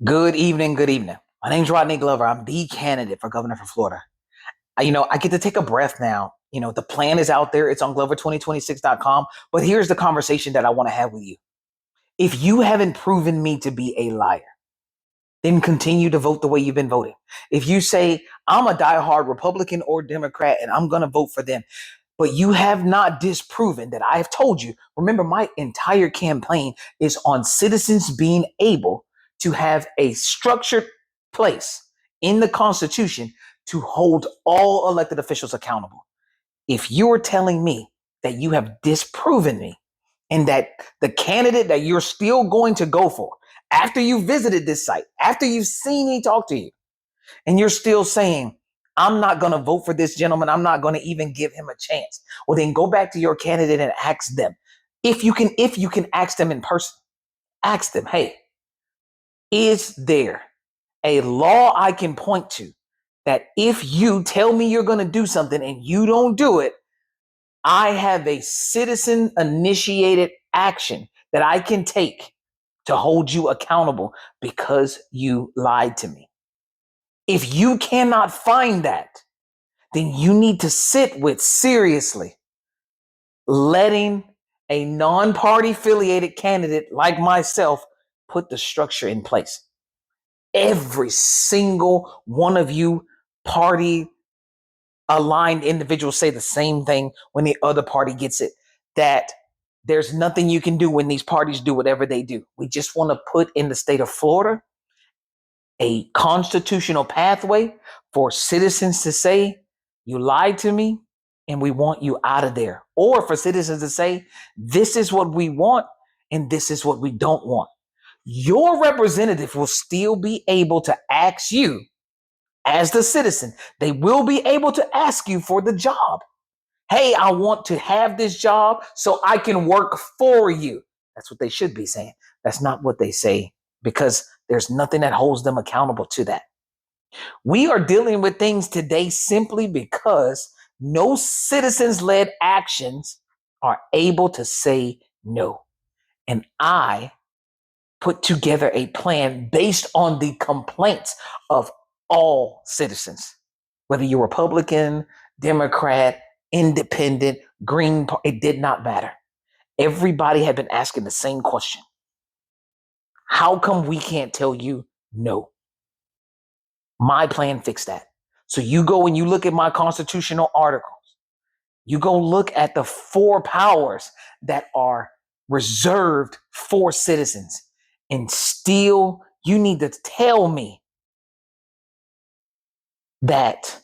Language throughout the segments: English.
Good evening. Good evening. My name's Rodney Glover. I'm the candidate for governor for Florida. I get to take a breath now. The plan is out there. It's on Glover2026.com. But here's the conversation that I want to have with you. If you haven't proven me to be a liar, then continue to vote the way you've been voting. If you say, I'm a diehard Republican or Democrat and I'm going to vote for them, but you have not disproven that I have told you. Remember, my entire campaign is on citizens being able to have a structured place in the Constitution to hold all elected officials accountable. If you're telling me that you have disproven me and that the candidate that you're still going to go for after you visited this site, after you've seen me talk to you, and you're still saying, I'm not going to vote for this gentleman. I'm not going to even give him a chance. Well, then go back to your candidate and ask them. If you can ask them in person, ask them, hey, is there a law I can point to that if you tell me you're going to do something and you don't do it, I have a citizen initiated action that I can take to hold you accountable because you lied to me. If you cannot find that, then you need to sit with seriously letting a non-party affiliated candidate like myself put the structure in place. Every single one of you party aligned individuals say the same thing when the other party gets it, that there's nothing you can do when these parties do whatever they do. We just want to put in the state of Florida a constitutional pathway for citizens to say, you lied to me and we want you out of there. Or for citizens to say, this is what we want and this is what we don't want. Your representative will still be able to ask you as the citizen. They will be able to ask you for the job. Hey, I want to have this job so I can work for you. That's what they should be saying. That's not what they say because there's nothing that holds them accountable to that. We are dealing with things today simply because no citizens led actions are able to say no. And I put together a plan based on the complaints of all citizens, whether you're Republican, Democrat, Independent, Green, it did not matter. Everybody had been asking the same question. How come we can't tell you no? My plan fixed that. So you go and you look at my constitutional articles. You go look at the four powers that are reserved for citizens. And still, you need to tell me that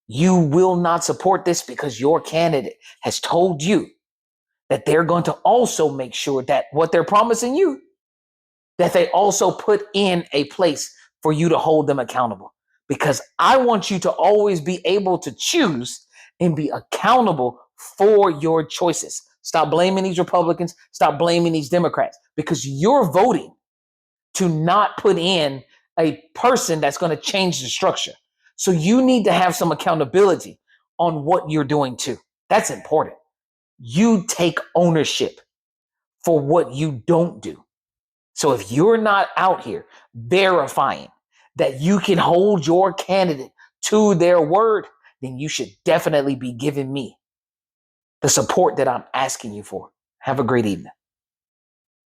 you will not support this because your candidate has told you that they're going to also make sure that what they're promising you, that they also put in a place for you to hold them accountable. Because I want you to always be able to choose and be accountable for your choices. Stop blaming these Republicans. Stop blaming these Democrats because you're voting to not put in a person that's going to change the structure. So you need to have some accountability on what you're doing too. That's important. You take ownership for what you don't do. So if you're not out here verifying that you can hold your candidate to their word, then you should definitely be giving me the support that I'm asking you for. Have a great evening.